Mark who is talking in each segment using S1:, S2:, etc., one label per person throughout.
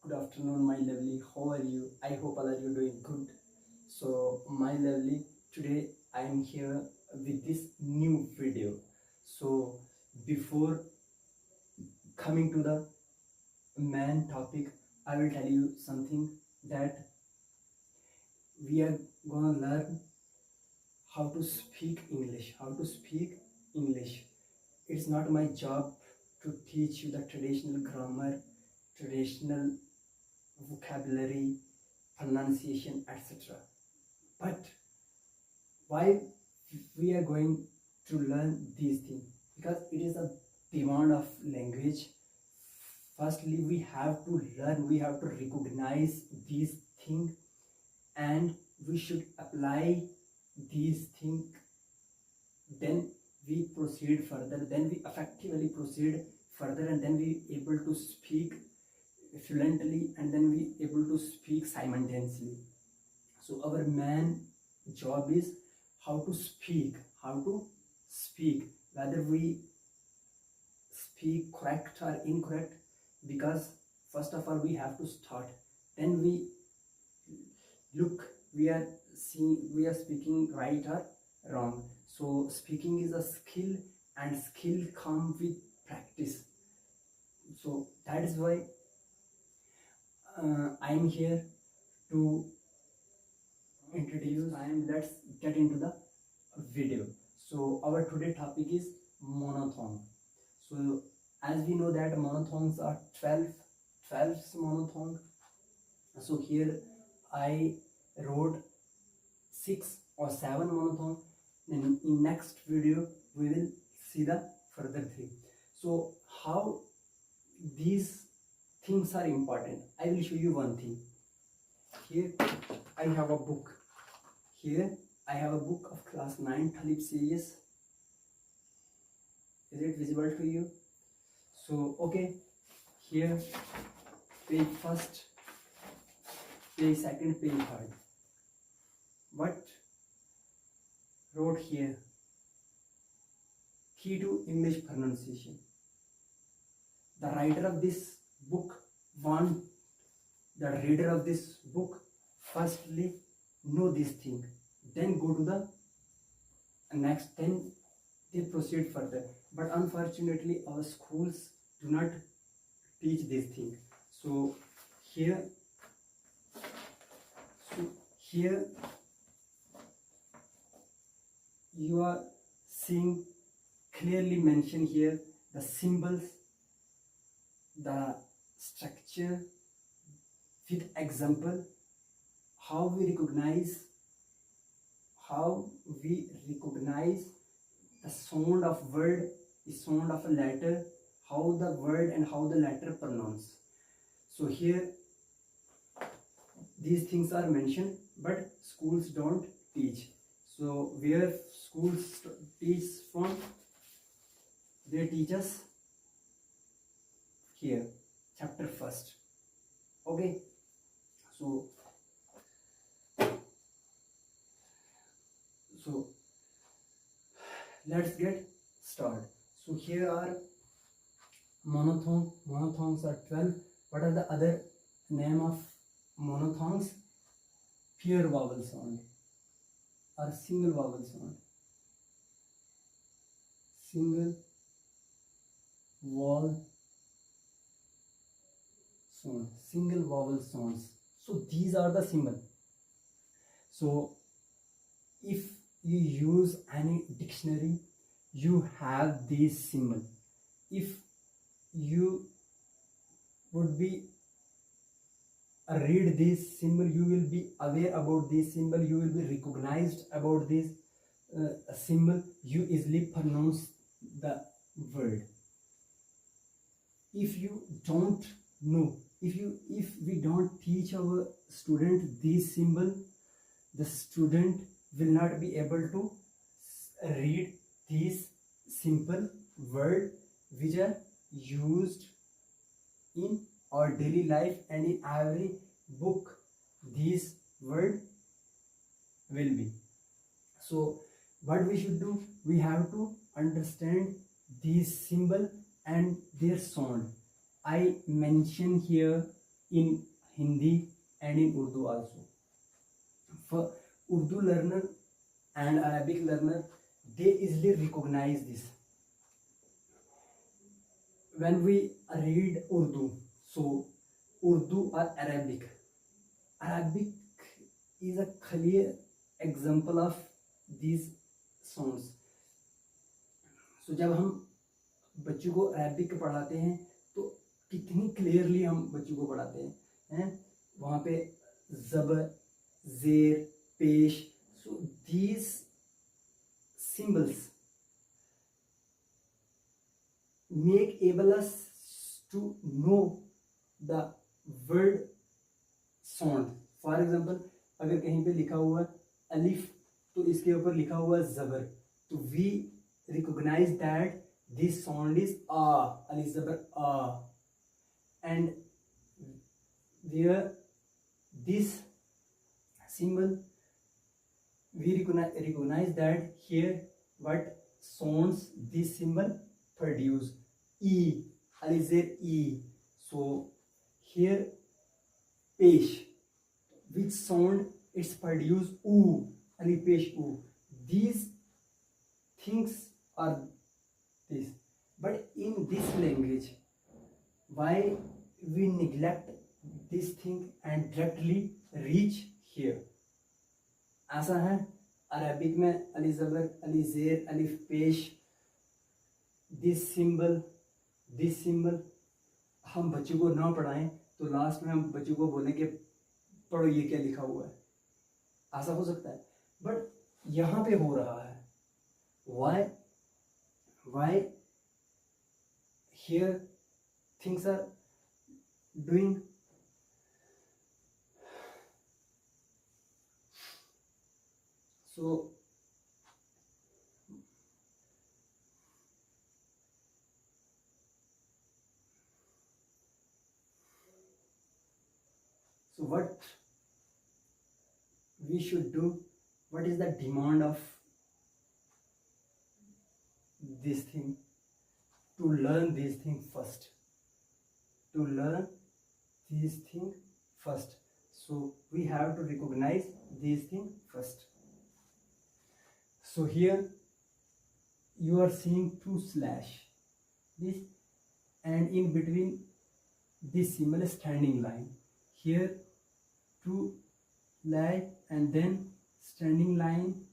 S1: Good afternoon, my lovely. How are you? I hope all of you doing good. So, my lovely, today I am here with this new video. So, before coming to the main topic, I will tell you something that we are gonna learn how to speak English. How to speak English. It's not my job to teach you the traditional grammar, traditional vocabulary, pronunciation, etc. But why we are going to learn these things? Because it is a demand of language. Firstly, we have to learn, we have to recognize these things, and we should apply these things. Then we proceed further, then we effectively proceed further, and then we able to speak fluently, and then we able to speak simultaneously. So our main job is how to speak, whether we speak correct or incorrect. Because first of all we have to start, then we look, we are speaking right or wrong. So speaking is a skill, and skill come with practice. So that is why I am here to introduce. Let's get into the video. So our today topic is monophthong. So as we know that monophthongs are 12 monophthong. So here I wrote 6 or 7 monophthong. Then in next video we will see the further 3. So how these things are important, I will show you one thing. Here I have a book. Here I have a book of class 9 Talib series. Is it visible to you? So okay, here page first, page second, page third. What wrote here? Key to English pronunciation. The writer of this book want the reader of this book firstly know this thing, then go to the next, then they proceed further. But unfortunately our schools do not teach this thing. So here you are seeing clearly mentioned here the symbols, the structure with example, how we recognize the sound of word, the sound of a letter, how the word and how the letter pronounce. So here these things are mentioned, but schools don't teach. So where schools teach from? They teach us here, chapter first. Okay, so let's get started. So here are monophthong. Monophthongs are 12. What are the other name of monophthongs? Pure vowel sound or single vowel sound. Single vowel sound, single vowel sounds. So these are the symbols. So if you use any dictionary, you have these symbols. If you would be read this symbol, you will be aware about this symbol, you will be recognized about this symbol, you easily pronounce the word. If you don't know, if we don't teach our student this symbol, the student will not be able to read these simple words which are used in our daily life, and in every book these words will be. So what we should do, we have to understand these symbol and their sound. I mention here in Hindi and in Urdu also. For Urdu learner and Arabic learner, they easily recognize this. When we read Urdu, so Urdu or Arabic is a clear example of these sounds. So जब हम बच्चों को Arabic पढ़ाते हैं तो कितनी clearly हम बच्चों को पढ़ाते हैं वहाँ पे ज़बर, ज़ेर, पेश. So these symbols make able us to know the word sound. For example, अगर कहीं पे लिखा हुआ अलिफ तो इसके ऊपर लिखा हुआ ज़बर, तो we recognize that this sound is a, alif zabar a, and where this symbol we recognize that here what sounds this symbol produce, e, alif zar e. So here pesh, which sound it's produce u, alif pesh u. These things are this, but in this language why we neglect this thing and directly reach here. ऐसा है Arabic में अलिफ ज़बर, अलिफ ज़ेर, अलिफ पेश, this symbol हम बच्चों को ना पढ़ाएं तो लास्ट में हम बच्चों को बोलें कि पढ़ो ये क्या लिखा हुआ है. ऐसा हो सकता है, बट यहाँ पे हो रहा है. Why here things are doing? So what we should do, what is the demand of this thing? To learn this thing first. So we have to recognize this thing first. So here you are seeing two slash, this, and in between this symbol standing line. Here two line and then standing line,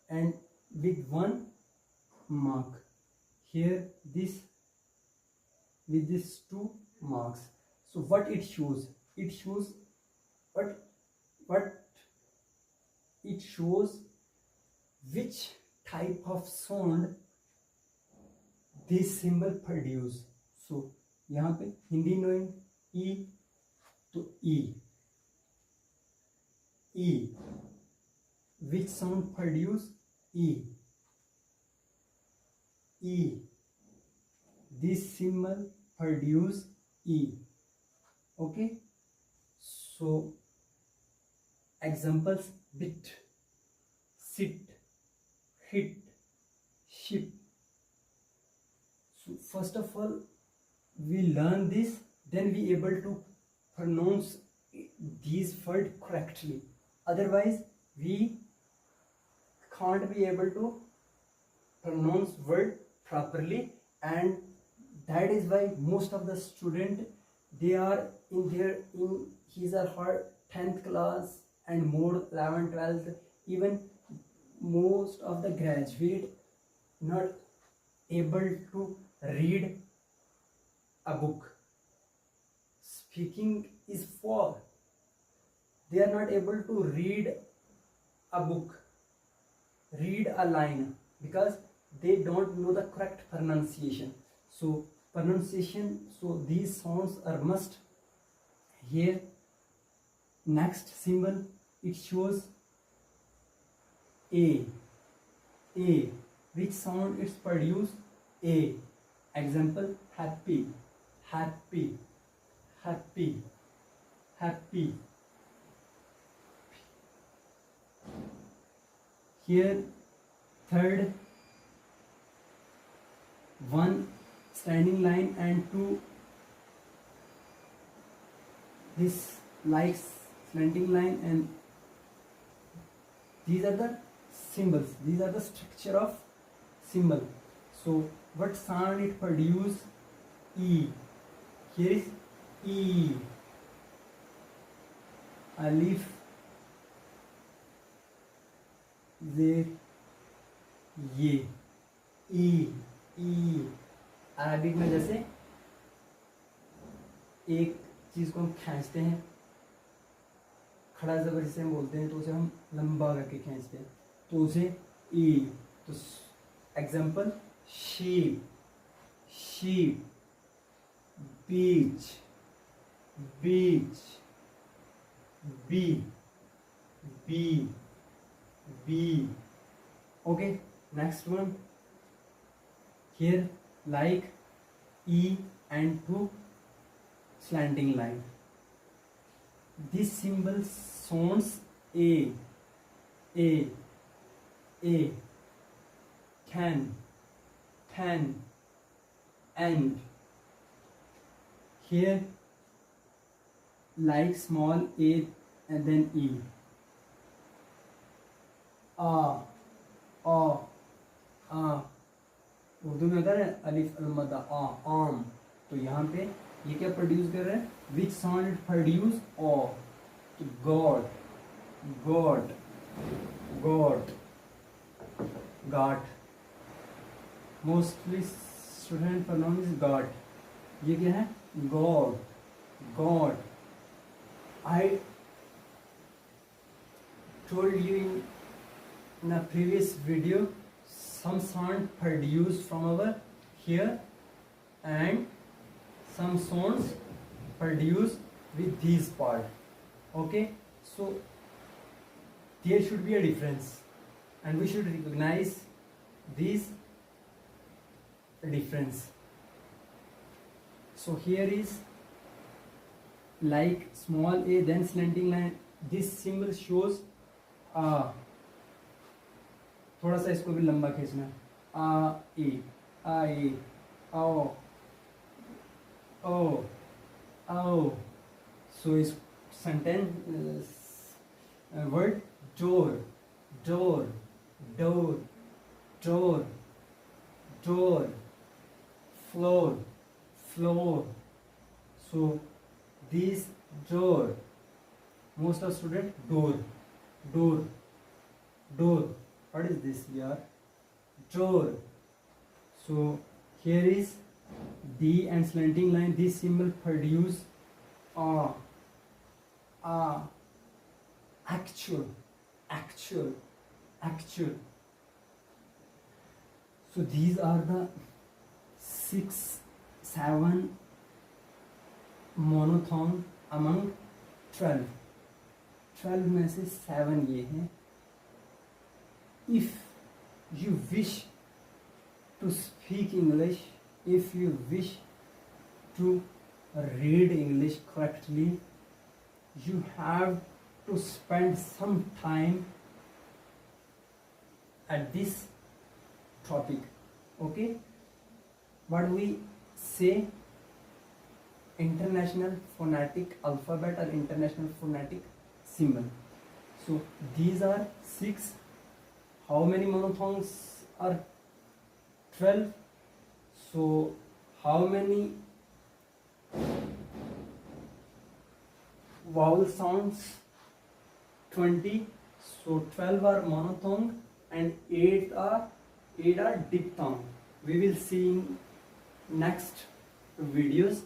S1: and with one mark. Here this with these two marks. So what it shows? It shows what it shows which type of sound this symbol produce. So यहाँ पे Hindi knowing ई, तो ई which sound produce e. This symbol produce e. Okay, so examples: bit, sit, hit, ship. So first of all we learn this, then we able to pronounce these words correctly. Otherwise we can't be able to pronounce word properly, and that is why most of the student, they are in his or her 10th class and more 11th, 12th, even most of the graduate not able to read a book. Speaking is for, they are not able to read a book, read a line, because they don't know the correct pronunciation. So these sounds are must. Here next symbol, it shows a, which sound it's produce a. Example: happy, happy, happy, happy. Here third, one standing line and two this like slanting line, and these are the symbols, these are the structure of symbol. So what sound it produce? E. Here is E. Alif, Zer, ये ई. ई Arabic में जैसे एक चीज को हम खींचते हैं, खड़ा जबर जिसे हम बोलते हैं, तो उसे हम लंबा करके खींचते हैं, तो उसे ई. तो example sheep, sheep, beach, beach, bee, bee, bee. Okay, next one. Here like E and two slanting line. This symbol sounds A, A, A, can, and. Here like small a and then E. Urdu में अगर अलिफ अलमदा आम, तो यहाँ पे ये क्या produce कर रहे हैं? Which sound it produce? O. तो God, God, God, got. Mostly student pronounce is got. ये क्या है? God, God. I told you in a previous video some sound produced from our here and some sounds produced with these part. Okay, so there should be a difference and we should recognize this difference. So here is like small a then slanting line. This symbol shows थोड़ा सा इसको भी लंबा खींचना. आ ए, आओ, ओ, आओ. सो इस sentence word door, door, door, door, door, floor, floor. So this door, most of student door, door, door. What is this here? Door. So here is D and slanting line. This symbol produce actual, actual, actual. So these are the 6, 7 monophthong among 12. 12 में से 7 ये हैं. If you wish to speak English, if you wish to read English correctly, you have to spend some time at this topic. Okay, what we say, international phonetic alphabet or international phonetic symbol. So these are 6. How many monophthongs are 12? So how many vowel sounds? 20. So 12 are monophthong and 8 are diphthong. We will see in next videos.